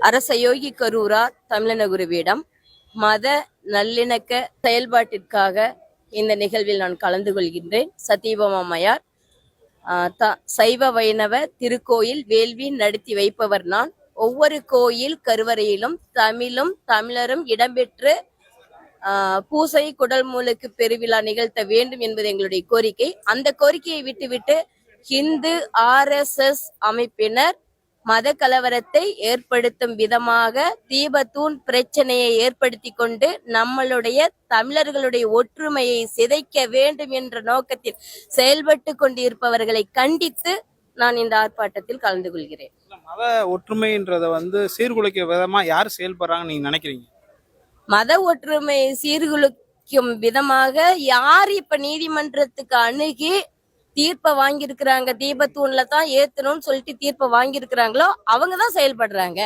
அரச யோகி கரூரா தமிழன குருவிடம் மத நல்லிணக்க செயல்பாட்டிற்காக இந்த நிகழ்வில் நான் கலந்து கொள்கின்றேன். சத்தியபாமா அம்மையார் சைவ வைணவ திருக்கோயில் வேள்வி நடத்தி வைப்பவர் நான். ஒவ்வொரு கோயில் கருவறையிலும் தமிழும் தமிழரும் இடம்பெற்று பூசை குடல் மூலுக்கு பெருவிழா நிகழ்த்த வேண்டும் என்பது எங்களுடைய கோரிக்கை. அந்த கோரிக்கையை விட்டுவிட்டு ஹிந்து RSS அமைப்பினர் மத கலவரத்தை ஏற்படுத்தும் விதமாக தீபத்தூண் பிரச்சனையை ஏற்படுத்தி கொண்டு நம்மளுடைய தமிழர்களுடைய ஒற்றுமையை சிதைக்க வேண்டும் என்ற நோக்கத்தில் செயல்பட்டு கொண்டிருப்பவர்களை கண்டித்து நான் இந்த ஆர்ப்பாட்டத்தில் கலந்து கொள்கிறேன். மத ஒற்றுமைன்றத சீர்குலைக்க விதமா யார் செயல்படுறாங்க நீங்க நினைக்கிறீங்க? மத ஒற்றுமை சீர்குலைக்கும் விதமாக யார் இப்ப நீதிமன்றத்துக்கு அணுகி தீர்ப்பை வாங்கியிருக்கிறாங்க, தீபத்தூண்ல தான் ஏத்தணும்னு சொல்லிட்டு தீர்ப்பை வாங்கியிருக்கிறாங்களோ அவங்கதான் செயல்படுறாங்க.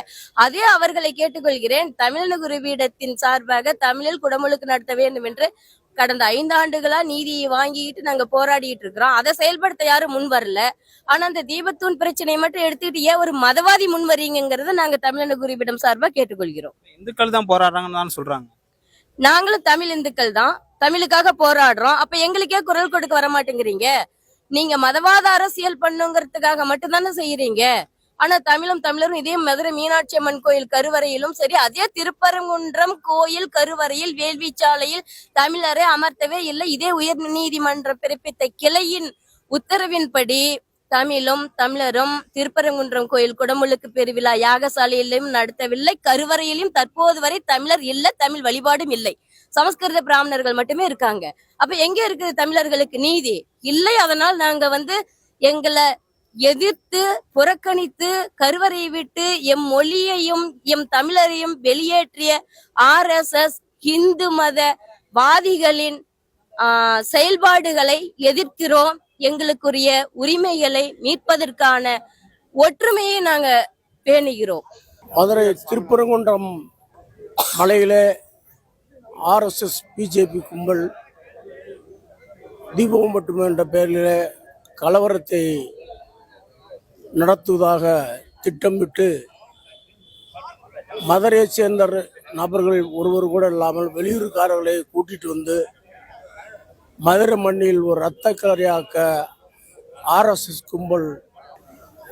அதே அவர்களை கேட்டுக்கொள்கிறேன். தமிழன குருவீடத்தின் சார்பாக தமிழில் குடமுழுக்கு நடத்த வேண்டும் என்று கடந்த 5 ஆண்டுகளா நீதியை வாங்கிட்டு நாங்க போராடிட்டு இருக்கிறோம். அதை செயல்படுத்த யாரும் முன் வரல. ஆனா அந்த தீபத்தூண் பிரச்சனையை மட்டும் எடுத்துக்கிட்டு ஏன் ஒரு மதவாதி முன் வரீங்கிறத நாங்க தமிழன குருவீடம் சார்பா கேட்டுக்கொள்கிறோம். இந்துக்கள் தான் போராடுறாங்கன்னு சொல்றாங்க. நாங்களும் தமிழ் இந்துக்கள் தான், தமிழுக்காக போராடுறோம். அப்ப எங்களுக்கே குரல் கொடுக்க வர மாட்டேங்கிறீங்க. நீங்க மதவாத அரசியல் பண்ணுங்கிறதுக்காக மட்டும்தானே செய்யறீங்க. ஆனா தமிழரும் இதே மதுரை மீனாட்சி அம்மன் கோயில் கருவறையிலும் சரி, அதே திருப்பரங்குன்றம் கோயில் கருவறையில் வேள்விச்சாலையில் தமிழரை அமர்த்தவே இல்லை. இதே உயர் நீதிமன்றம் பிறப்பித்த கிளையின் உத்தரவின்படி தமிழரும் திருப்பரங்குன்றம் கோயில் குடமுழுக்கு பெருவிழா யாகசாலையிலும் நடத்தவில்லை. கருவறையிலும் தற்போது வரை தமிழர் இல்லை, தமிழ் வழிபாடும் இல்லை. சமஸ்கிருத பிராமணர்கள் மட்டுமே இருக்காங்க. அப்ப எங்க இருக்குது தமிழர்களுக்கு நீதி? இல்லை. அதனால் நாங்க எங்களை எதிர்த்து புறக்கணித்து கருவறையை விட்டு எம் மொழியையும் எம் தமிழரையும் வெளியேற்றிய RSS இந்து மத வாதிகளின் செயல்பாடுகளை எதிர்க்கிறோம். எங்களுக்குரிய உரிமைகளை மீட்பதற்கான ஒற்றுமையை நாங்க பேணுகிறோம். மதுரை திருப்பரங்குன்றம் மலையிலே RSS BJP கும்பல் தீபம் மட்டுமே என்ற பெயரில் கலவரத்தை நடத்துவதாக திட்டமிட்டு மதுரையை சேர்ந்த நபர்கள் ஒருவர் கூட இல்லாமல் வெளியூர்காரர்களை கூட்டிட்டு வந்து மதுரை மண்ணில் ஒரு இரத்த கலரியாக்க RSS கும்பல்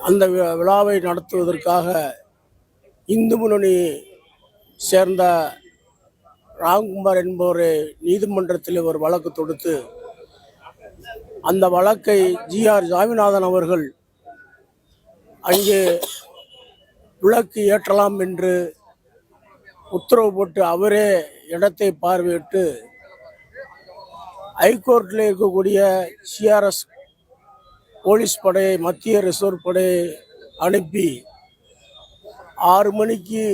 அந்த விழாவை நடத்துவதற்காக இந்து முன்னணி சேர்ந்த ராம்குமார் என்பவரை நீதிமன்றத்தில் ஒரு வழக்கு தொடுத்து அந்த வழக்கை GR சாமிநாதன் அவர்கள் அங்கே விளக்கு ஏற்றலாம் என்று உத்தரவு போட்டு அவரே இடத்தை பார்வையிட்டு ஹைகோர்ட்டில் இருக்கக்கூடிய CRS போலீஸ் படையை, மத்திய ரிசர்வ் படையை அனுப்பி 6 மணிக்கு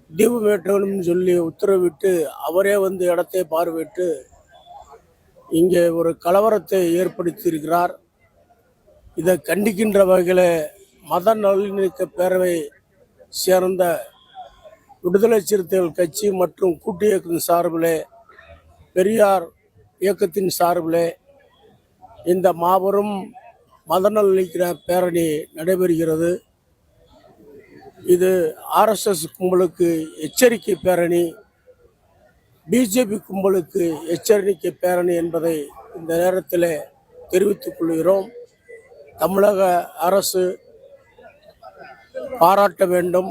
தீபம் ஏற்றணும்னு சொல்லி உத்தரவிட்டு அவரே இடத்தை பார்வையிட்டு இங்கே ஒரு கலவரத்தை ஏற்படுத்தியிருக்கிறார். இதை கண்டிக்கின்ற வகையில் மத நல்லிணக்க பேரவை சேர்ந்த விடுதலை சிறுத்தைகள் கட்சி மற்றும் கூட்டு இயக்கத்தின் சார்பிலே, பெரியார் இயக்கத்தின் சார்பிலே இந்த மாபெரும் மத நல்லிணக்க பேரணி நடைபெறுகிறது. இது RSS கும்பலுக்கு எச்சரிக்கை பேரணி, BJP கும்பலுக்கு எச்சரிக்கை பேரணி என்பதை இந்த நேரத்தில் தெரிவித்துக் கொள்கிறோம். தமிழக அரசு பாராட்ட வேண்டும்.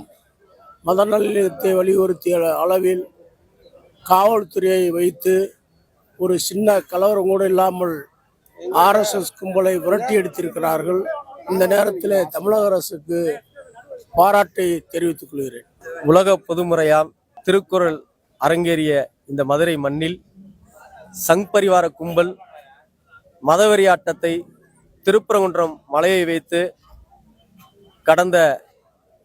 மத நல்லிணக்கத்தை வலியுறுத்திய அளவில் காவல்துறையை வைத்து ஒரு சின்ன கலவரம் கூட இல்லாமல் RSS கும்பலை விரட்டி எடுத்திருக்கிறார்கள். இந்த நேரத்தில் தமிழக அரசுக்கு பாராட்டை தெரிவித்துக் கொள்கிறேன். உலக பொதுமுறையால் திருக்குறள் அரங்கேறிய இந்த மதுரை மண்ணில் சங் பரிவார கும்பல் மதவெறியாட்டத்தை திருப்பரங்குன்றம் மலையை வைத்து கடந்த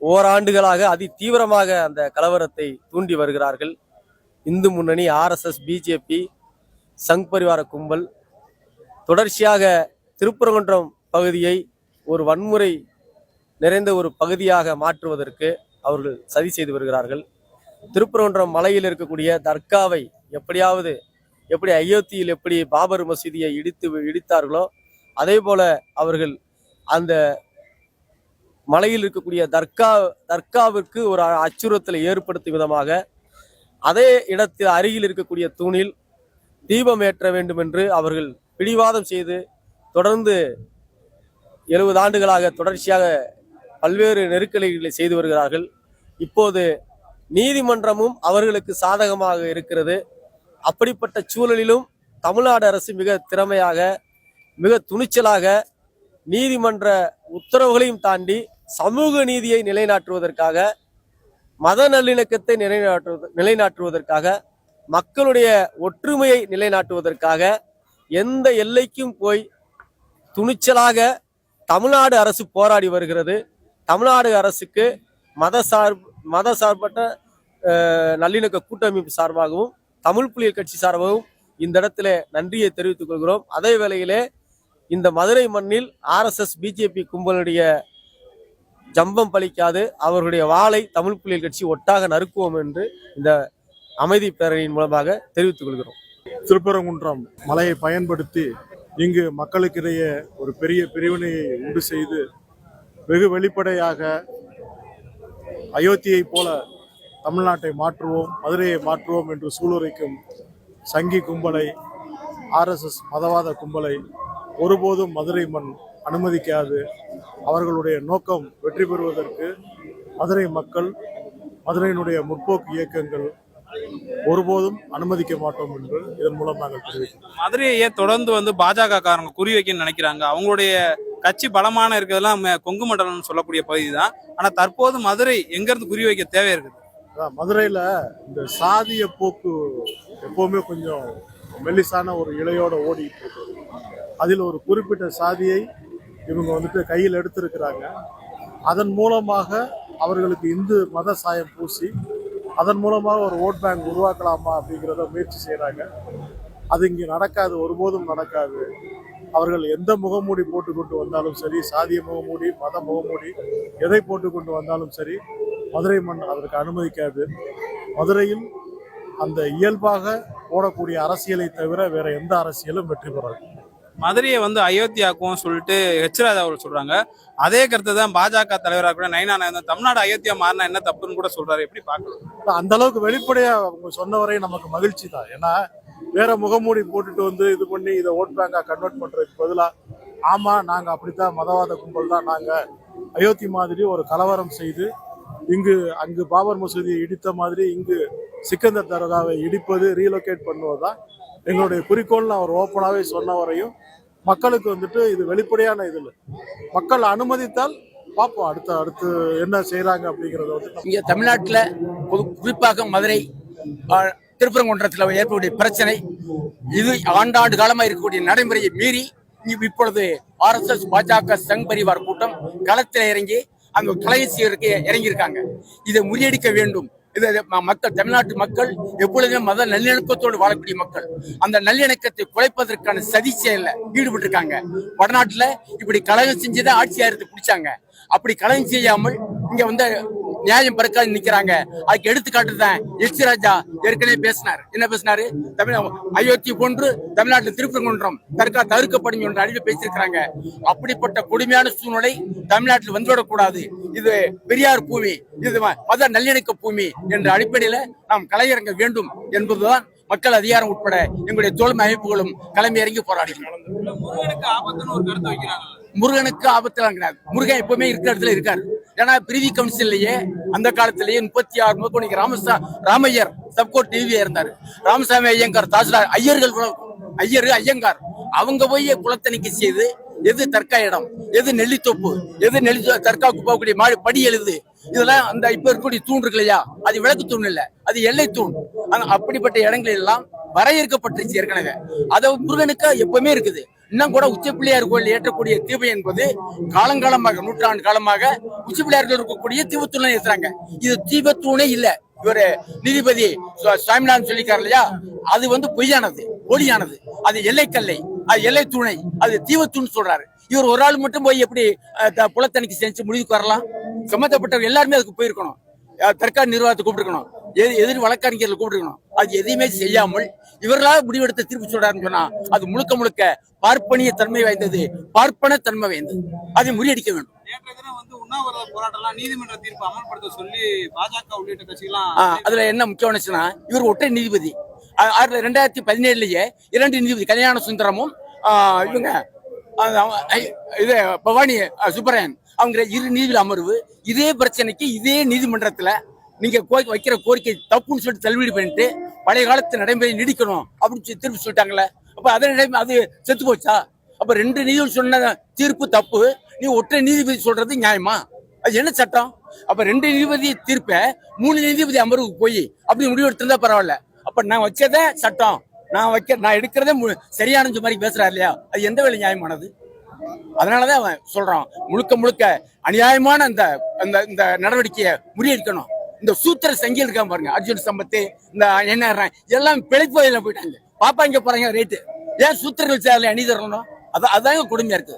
ஓராண்டுகளாக அதி தீவிரமாக அந்த கலவரத்தை தூண்டி வருகிறார்கள். இந்து முன்னணி, RSS BJP சங் பரிவார கும்பல் தொடர்ச்சியாக திருப்பரங்குன்றம் பகுதியை ஒரு வன்முறை நிறைந்த ஒரு பகுதியாக மாற்றுவதற்கு அவர்கள் சதி செய்து வருகிறார்கள். திருப்பரங்குன்றம் மலையில் இருக்கக்கூடிய தர்காவை எப்படி அயோத்தியில் எப்படி பாபர் மசூதியை இடித்தார்களோ அதே போல அவர்கள் அந்த மலையில் இருக்கக்கூடிய தர்காவிற்கு ஒரு அச்சுறுத்தலை ஏற்படுத்தும் விதமாக அதே இடத்தில் அருகில் இருக்கக்கூடிய தூணில் தீபம் ஏற்ற வேண்டும் என்று அவர்கள் பிடிவாதம் செய்து தொடர்ந்து 70 ஆண்டுகளாக தொடர்ச்சியாக பல்வேறு நெருக்கடிகளை செய்து வருகிறார்கள். இப்போது நீதிமன்றமும் அவர்களுக்கு சாதகமாக இருக்கிறது. அப்படிப்பட்ட சூழலிலும் தமிழ்நாடு அரசு மிக திறமையாக மிக துணிச்சலாக நீதிமன்ற உத்தரவுகளையும் தாண்டி சமூக நீதியை நிலைநாட்டுவதற்காக மத நல்லிணக்கத்தை நிலைநாட்டுவதற்காக மக்களுடைய ஒற்றுமையை நிலைநாட்டுவதற்காக எந்த எல்லைக்கும் போய் துணிச்சலாக தமிழ்நாடு அரசு போராடி வருகிறது. தமிழ்நாடு அரசுக்கு மத சார்பற்ற நல்லிணக்க கூட்டமைப்பு சார்பாகவும் தமிழ் புலிகள் கட்சி சார்பாகவும் இந்த இடத்துல நன்றியை தெரிவித்துக் கொள்கிறோம். அதே வேளையிலே இந்த மதுரை மண்ணில் RSS பிஜேபி கும்பலுடைய ஜம்பம் பலிக்காது அவர்களுடைய வாளை தமிழ் புலிகள் கட்சி ஒட்டாக நறுக்குவோம் என்று இந்த அமைதி பேரணியின் மூலமாக தெரிவித்துக் கொள்கிறோம். திருப்பரங்குன்றம் மலையை பயன்படுத்தி இங்கு மக்களுக்கிடையே ஒரு பெரிய பிரிவினையை உண்டு செய்து வெகு வெளிப்படையாக அயோத்தியை போல தமிழ்நாட்டை மாற்றுவோம், மதுரையை மாற்றுவோம் என்று சூளுரைக்கும் சங்கி கும்பலை, RSS மதவாத கும்பலை ஒருபோதும் மதுரை மண் அனுமதிக்காது. அவர்களுடைய நோக்கம் வெற்றி பெறுவதற்கு மதுரை மக்கள், மதுரையினுடைய முற்போக்கு இயக்கங்கள் ஒருபோதும் அனுமதிக்க மாட்டோம் என்று இதன் மூலம் நாங்கள் தெரிவிக்கிறோம். மதுரையை தொடர்ந்து வந்து பாஜக காரங்க குறி வைக்கணும்னு நினைக்கிறாங்க. அவங்களுடைய கட்சி பலமான இருக்கிறதெல்லாம் கொங்கு மண்டலம்னு சொல்லக்கூடிய பகுதி தான். ஆனா தற்போது மதுரை எங்க இருந்து குறி வைக்க தேவை இருக்குது? மதுரையில இந்த சாதிய போக்கு எப்பவுமே கொஞ்சம் மெல்லிசான ஒரு இலையோட ஓடிட்டு இருக்கு. அதில் ஒரு குறிப்பிட்ட சாதியை இவங்க வந்துட்டு கையில் எடுத்திருக்கிறாங்க. அதன் மூலமாக அவர்களுக்கு இந்து மத சாயம் பூசி அதன் மூலமாக ஒரு ஓட் பேங்க் உருவாக்கலாமா அப்படிங்கிறத முயற்சி செய்கிறாங்க. அது இங்கே நடக்காது, ஒருபோதும் நடக்காது. அவர்கள் எந்த முகமூடி போட்டுக்கொண்டு வந்தாலும் சரி, சாதிய முகமூடி, மத முகமூடி, எதை போட்டுக்கொண்டு வந்தாலும் சரி, மதுரை மண் அதற்கு அனுமதிக்காது. மதுரையில் அந்த இயல்பாக போடக்கூடிய அரசியலை தவிர வேற எந்த அரசியலும் வெற்றி பெறாது. மதுரையை வந்து அயோத்தியாக்கும் சொல்லிட்டு ராஜா அவர் சொல்றாங்க. அதே கருத்தை தான் பாஜக தலைவராக கூட நயினா நாகேந்திரன் தமிழ்நாடு அயோத்தியா மாறினா என்ன தப்புன்னு கூட சொல்றாரு. எப்படி பார்க்கலாம்? அந்த அளவுக்கு வெளிப்படையா அவங்க சொன்னவரை நமக்கு மகிழ்ச்சி தான். ஏன்னா வேற முகமூடி போட்டுட்டு வந்து இது பண்ணி இதை ஓட் பேங்கா கன்வெர்ட் பண்றதுக்கு பதிலா, ஆமா நாங்க அப்படித்தான் மதவாத கும்பல் தான், நாங்க அயோத்தி மாதிரி ஒரு கலவரம் செய்து அங்கு பாபர் மசூதியை இடித்த மாதிரி இங்கு சிக்கந்தர் தர்காவை இடிப்பது, ரீலோகேட் பண்ணுவதுதான் எங்களுடைய குறிக்கோள்னு அவர் ஓப்பனாவே சொன்னவரையும் மக்களுக்கு வந்துட்டு இது வெளிப்படையான இது இல்லை. மக்கள் அனுமதித்தால் பார்ப்போம் அடுத்து என்ன செய்யறாங்க அப்படிங்கறத வந்து. இங்க தமிழ்நாட்டுல குறிப்பாக மதுரை திருப்பரங்குன்றத்தில் ஏற்படக்கூடிய பிரச்சனை இது ஆண்டாண்டு காலமா இருக்கக்கூடிய நடைமுறையை மீறி இப்பொழுது RSS பாஜக சங் பரிவார் கூட்டம் களத்தில் இறங்கி அங்க கலை செய்யறதுக்கு இறங்கியிருக்காங்க. இதை முறியடிக்க வேண்டும். இது மக்கள், தமிழ்நாட்டு மக்கள் எப்பொழுதுமே மத நல்லிணக்கத்தோடு வாழக்கூடிய மக்கள். அந்த நல்லிணக்கத்தை குலைப்பதற்கான சதி செயல்ல ஈடுபட்டு இருக்காங்க. வடநாட்டுல இப்படி கலகம் செஞ்சுதான் ஆட்சியாரத்தை பிடிச்சாங்க. அப்படி கலகம் செய்யாமல் இங்க வந்து நியாயம் பறக்காது நிக்கிறாங்க. அதுக்கு எடுத்துக்காட்டுதான் ராஜா ஏற்கனவே பேசினார். என்ன பேசினாரு? அயோத்தி போன்று தமிழ்நாட்டில் திருப்பரங்குன்றம் தர்கா தவிர்க்கப்படும் என்ற அறிவை பேசியிருக்கிறாங்க. அப்படிப்பட்ட கொடுமையான சூழ்நிலை தமிழ்நாட்டில் வந்துவிடக்கூடாது. இது பெரியார் பூமி, இது மத நல்லிணக்க பூமி என்ற அடிப்படையில நாம் கலையிறங்க வேண்டும் என்பதுதான் மக்கள் அதிகாரம் உட்பட எங்களுடைய தோழமை அமைப்புகளும் கிளம்பி இறங்கி போராடுகிறோம். முருகனுக்கு ஆபத்தெல்லாம் கிடையாது. முருகன் எப்பவுமே இருக்கிற இடத்துல இருக்காரு. ஏன்னா பிரிவி கவுன்சிலேயே அந்த காலத்திலேயே 36 ராமையர் சப்கோர்ட் டிவியா இருந்தாரு. ராமசாமி ஐயங்கார், தாசில்தார், ஐயங்கார் அவங்க போய் குலத்தணிக்கை செய்து எது தர்கா இடம், எது நெல்லித்தோப்பு, தர்காவுக்கு போகக்கூடிய படி எழுது, இதெல்லாம் அந்த இப்ப இருக்கக்கூடிய தூண் இருக்கு இல்லையா, அது விளக்கு தூண் இல்ல, அது எல்லை தூண். அப்படிப்பட்ட இடங்கள் எல்லாம் வரையறுக்கப்பட்டுச்சு ஏற்கனவே. அது முருகனுக்கு எப்பவுமே இருக்குது. இன்னும் கூட உச்சப்பிள்ளையார் கோயில் ஏற்றக்கூடிய தீபம் என்பது காலங்காலமாக, நூற்றாண்டு காலமாக உச்சப்பிள்ளையார்கள் இருக்கக்கூடிய தீபத்தூணை ஏற்றுறாங்க. இது தீபத்தூணே இல்ல. இவரு நீதிபதி சுவாமிநாதன் சொல்லிக்காரு இல்லையா, அது வந்து பொய்யானது, போலியானது. அது எல்லைக்கல்லை, அது எல்லை தூணை, அது தீபத்தூண் சொல்றாரு. இவர் ஒரு ஆள் மட்டும் போய் எப்படி புலத்தணிக்கை செஞ்சு முடிவுக்கு வரலாம்? சம்பந்தப்பட்டவர் எல்லாருமே அதுக்கு போயிருக்கணும். தர்கா நிர்வாகத்தை கூப்பிட்டுருக்கணும், எதிர் வழக்கறிஞர்கள் கூப்பிட்டுருக்கணும். அது எதையுமே செய்யாமல் இவர்களாக முடிவெடுத்த தீர்ப்பு சொல்றாருன்னு சொன்னா அது முழுக்க பார்ப்பனிய தன்மை வாய்ந்தது, பார்ப்பன தன்மை வாய்ந்தது. அதை முறியடிக்க வேண்டும். நேற்றைய தினம் வந்து உண்ணாவிரத போராட்டம்லாம் நீதிமன்ற தீர்ப்பு அமல்படுத்த சொல்லி பாஜக உள்ளிட்ட கட்சிகள்லாம் அதுல என்ன முக்கியம்னுச்சுன்னா இவர் ஒற்றை நீதிபதி. 2017 2 நீதிபதி கல்யாண சுந்தரமும் இவங்க இது பவானி சுப்பராயன் அவங்க 2 நீதிபதி அமர்வு இதே பிரச்சனைக்கு இதே நீதிமன்றத்துல நீங்க வைக்கிற கோரிக்கை தப்புன்னு சொல்லிட்டு தள்ளுபடி பண்ணிட்டு பழைய காலத்து நடைமுறை நீடிக்கணும் அப்படின்னு திருப்பி சொல்லிட்டாங்களே. அப்ப அது செத்து போச்சா? அப்ப 2 நீதிபதி சொன்ன தீர்ப்பு தப்பு, நீ ஒற்றை நீதிபதி சொல்றது நியாயமா? அது என்ன சட்டம்? அப்ப 2 நீதிபதி தீர்ப்ப 3 நீதிபதி அமர்வுக்கு போய் அப்படி முடிவெடுத்திருந்தா பரவாயில்ல. அப்ப நான் வச்சதே சட்டம், நான் எடுக்கிறதே சரியான மாதிரி பேசுறாரு இல்லையா? அது எந்த வேலை நியாயமானது? அதனாலதான் அவன் சொல்றான் முழுக்க அநியாயமான இந்த நடவடிக்கையை முறியடிக்கணும். இந்த சூத்திர சங்கில் இருக்காம பாருங்க, அர்ஜுன் சம்பத்து இந்த என்ன எல்லாம் பிழைப்பதில் போயிட்டாங்க. பாப்பா இங்க போறாங்க ரேட்டு, ஏன் சூத்திரர்கள் சேரல அணி தரணும்? அதாங்க கொடுமையா இருக்கு.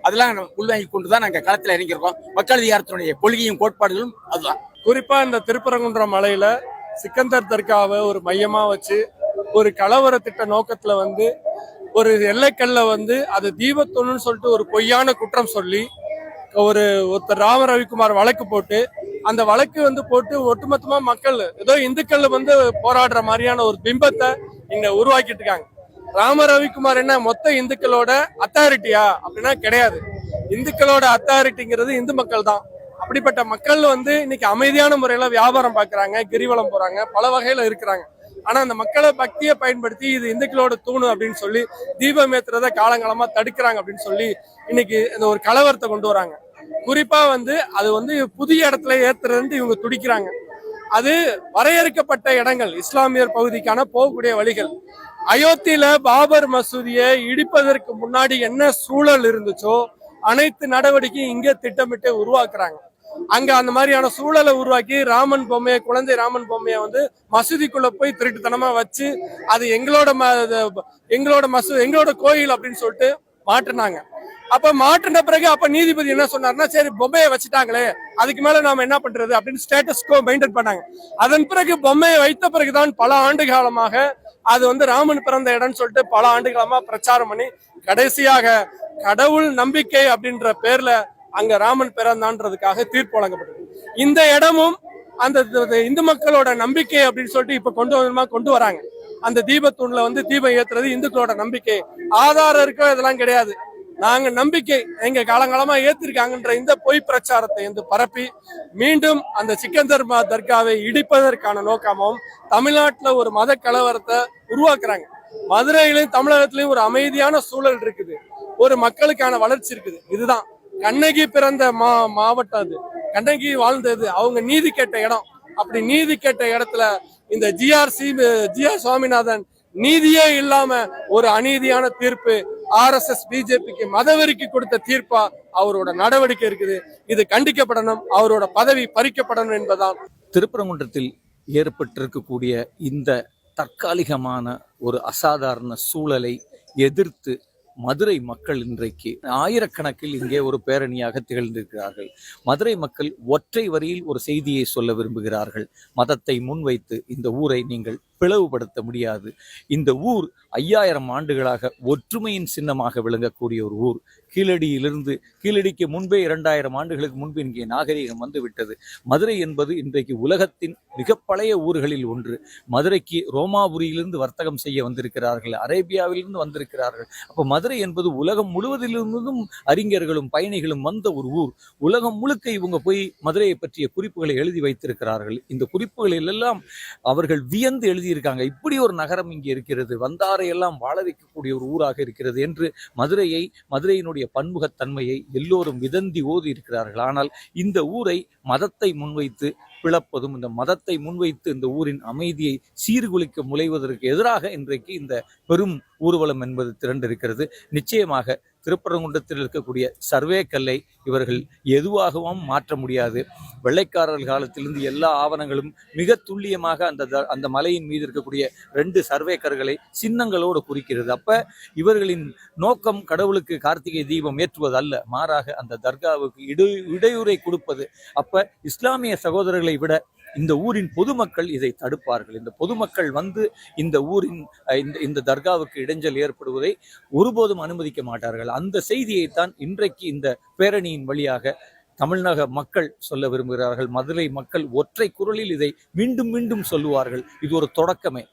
அதெல்லாம் உள்வாங்கி கொண்டுதான் நாங்க களத்துல இறங்கியிருக்கோம். மக்கள் அதிகாரத்தினுடைய கொள்கையும் கோட்பாடுகளும் அதுதான். குறிப்பா இந்த திருப்பரங்குன்றம் மலையில சிக்கந்தர் தர்காவை ஒரு மையமா வச்சு ஒரு கலவர திட்ட நோக்கத்துல வந்து ஒரு எல்லைக்கல்ல வந்து அது தீபத்தொன்னு சொல்லிட்டு ஒரு பொய்யான குற்றம் சொல்லி ஒருத்தர் ராம ரவிக்குமார் வழக்கு போட்டு அந்த வழக்கு வந்து போட்டு ஒட்டுமொத்தமா மக்கள் ஏதோ இந்துக்கள் வந்து போராடுற மாதிரியான ஒரு பிம்பத்தை இங்க உருவாக்கிட்டு இருக்காங்க. ராம ரவிக்குமார் என்ன மொத்த இந்துக்களோட அத்தாரிட்டியா அப்படின்னா கிடையாது. இந்துக்களோட அத்தாரிட்டிங்கிறது இந்து மக்கள் தான். அப்படிப்பட்ட மக்கள் வந்து இன்னைக்கு அமைதியான முறையில வியாபாரம் பாக்குறாங்க, கிரிவலம் போறாங்க, பல வகையில இருக்கிறாங்க. ஆனா அந்த மக்களை பக்தியை பயன்படுத்தி இது இந்துக்களோட தூணு அப்படின்னு சொல்லி தீபம் ஏத்துறத காலங்காலமா தடுக்கிறாங்க அப்படின்னு சொல்லி இன்னைக்கு இந்த ஒரு கலவரத்தை கொண்டு வராங்க. குறிப்பா வந்து அது வந்து புதிய இடத்துல ஏத்துறது இவங்க துடிக்கிறாங்க. அது வரையறுக்கப்பட்ட இடங்கள், இஸ்லாமியர் பகுதிக்கான போகக்கூடிய வழிகள். அயோத்தியில பாபர் மசூதியை இடிப்பதற்கு முன்னாடி என்ன சூழல் இருந்துச்சோ அனைத்து நடவடிக்கையும் இங்க திட்டமிட்டு உருவாக்குறாங்க. அங்க அந்த மாதிரியான சூழலை உருவாக்கி ராமன் பொம்மையை, குழந்தை ராமன் பொம்மையை வந்து மசூதிக்குள்ள போய் திருட்டுத்தனமா வச்சு அது எங்களோட கோயில் அப்படின்னு சொல்லிட்டு மாற்றினாங்க. அப்ப மாற்றின பிறகு அப்ப நீதிபதி என்ன சொன்னார்னா, சரி பொம்மையை வச்சுட்டாங்களே அதுக்கு மேல நாம என்ன பண்றது அப்படின்னு ஸ்டேட்டஸ் கோ மெயின்டைன் பண்ணாங்க. அதன் பிறகு பொம்மையை வைத்த பிறகுதான் பல ஆண்டு காலமாக அது வந்து ராமன் பிறந்த இடம்னு சொல்லிட்டு பல ஆண்டு காலமா பிரச்சாரம் பண்ணி கடைசியாக கடவுள் நம்பிக்கை அப்படின்ற பேர்ல அங்க ராமன் பிறந்தான்றதுக்காக தீர்ப்பு வழங்கப்பட்டது. இந்த இடமும் அந்த இந்து மக்களோட நம்பிக்கை அப்படின்னு சொல்லிட்டு இப்ப கொண்டு வராங்க. அந்த தீபத்தூண்ல வந்து தீபம் ஏத்துறது இந்துக்களோட நம்பிக்கை. ஆதாரம் இருக்கோ இதெல்லாம் கிடையாது. நாங்க நம்பிக்கை எங்க காலங்காலமா ஏத்திருக்காங்கன்ற இந்த பொய் பிரச்சாரத்தை வந்து பரப்பி மீண்டும் அந்த சிக்கந்தர் தர்காவை இடிப்பதற்கான நோக்கமும் தமிழ்நாட்டுல ஒரு மத கலவரத்தை உருவாக்குறாங்க. மதுரையிலும் தமிழகத்திலயும் ஒரு அமைதியான சூழல் இருக்குது, ஒரு மக்களுக்கான வளர்ச்சி இருக்குது. இதுதான் கண்ணகி பிறந்த மாவட்டம், அது கண்ணகி வாழ்ந்தது, அவங்க நீதி கேட்ட இடம். அப்படி நீதி கேட்ட இடத்துல இந்த ஜிஆர் சுவாமிநாதன் நீதியே இல்லாம ஒரு அநீதியான தீர்ப்பு, RSS பிஜேபிக்கு மதவெறிக்கு கொடுத்த தீர்ப்பா அவரோட நடவடிக்கை இருக்குது. இது கண்டிக்கப்படணும், அவரோட பதவி பறிக்கப்படணும் என்பதால் திருப்பரங்குன்றத்தில் ஏற்பட்டிருக்கக்கூடிய இந்த தற்காலிகமான ஒரு அசாதாரண சூழலை எதிர்த்து மதுரை மக்கள் இன்றைக்கு ஆயிரக்கணக்கில் இங்கே ஒரு பேரணியாக திகழ்ந்திருக்கிறார்கள். மதுரை மக்கள் ஒற்றை வரியில் ஒரு செய்தியை சொல்ல விரும்புகிறார்கள். மதத்தை முன்வைத்து இந்த ஊரை நீங்கள் பிளவுபடுத்த முடியாது. இந்த ஊர் 5000 ஆண்டுகளாக ஒற்றுமையின் சின்னமாக விளங்கக்கூடிய ஒரு ஊர். கீழடிக்கு முன்பே 2000 ஆண்டுகளுக்கு முன்பு இங்கே நாகரிகம் வந்துவிட்டது. மதுரை என்பது இன்றைக்கு உலகத்தின் மிக பழைய ஊர்களில் ஒன்று. மதுரைக்கு ரோமாபுரியிலிருந்து வர்த்தகம் செய்ய வந்திருக்கிறார்கள், அரேபியாவிலிருந்து வந்திருக்கிறார்கள். அப்போ மதுரை என்பது உலகம் முழுவதிலிருந்தும் அறிஞர்களும் பயணிகளும் வந்த ஒரு ஊர். உலகம் முழுக்க இவங்க போய் மதுரையை பற்றிய குறிப்புகளை எழுதி வைத்திருக்கிறார்கள். இந்த குறிப்புகளில் எல்லாம் அவர்கள் வியந்து எழுதியிருக்காங்க. இப்படி ஒரு நகரம் இங்கே இருக்கிறது, வந்தாரை எல்லாம் வாழ வைக்கக்கூடிய ஒரு ஊராக இருக்கிறது என்று மதுரையினுடைய பன்முகத்தன்மையை எல்லோரும் விதந்தி ஓதி இருக்கிறார்கள். ஆனால் இந்த ஊரை மதத்தை முன்வைத்து பிளப்பதும், இந்த மதத்தை முன்வைத்து இந்த ஊரின் அமைதியை சீர்குலைக்க முளைவதற்கு எதிராக இன்றைக்கு இந்த பெரும் ஊர்வலம் என்பது திரண்டிருக்கிறது. நிச்சயமாக திருப்பரங்குன்றத்தில் இருக்கக்கூடிய சர்வே கல்லை இவர்கள் எதுவாகவும் மாற்ற முடியாது. வெள்ளைக்காரர்கள் காலத்திலிருந்து எல்லா ஆவணங்களும் மிக துல்லியமாக அந்த மலையின் மீது இருக்கக்கூடிய 2 சர்வே கற்களை சின்னங்களோடு குறிக்கிறது. அப்ப இவர்களின் நோக்கம் கடவுளுக்கு கார்த்திகை தீபம் ஏற்றுவது அல்ல, மாறாக அந்த தர்காவுக்கு இடையூறை கொடுப்பது. அப்ப இஸ்லாமிய சகோதரர்களை விட இந்த ஊரின் பொதுமக்கள் இதை தடுப்பார்கள். இந்த பொதுமக்கள் வந்து இந்த ஊரின் இந்த தர்காவுக்கு இடைஞ்சல் ஏற்படுவதை ஒருபோதும் அனுமதிக்க மாட்டார்கள். அந்த செய்தியைத்தான் இன்றைக்கு இந்த பேரணியின் வழியாக தமிழக மக்கள் சொல்ல விரும்புகிறார்கள். மதுரை மக்கள் ஒற்றை குரலில் இதை மீண்டும் மீண்டும் சொல்லுவார்கள். இது ஒரு தொடக்கமே.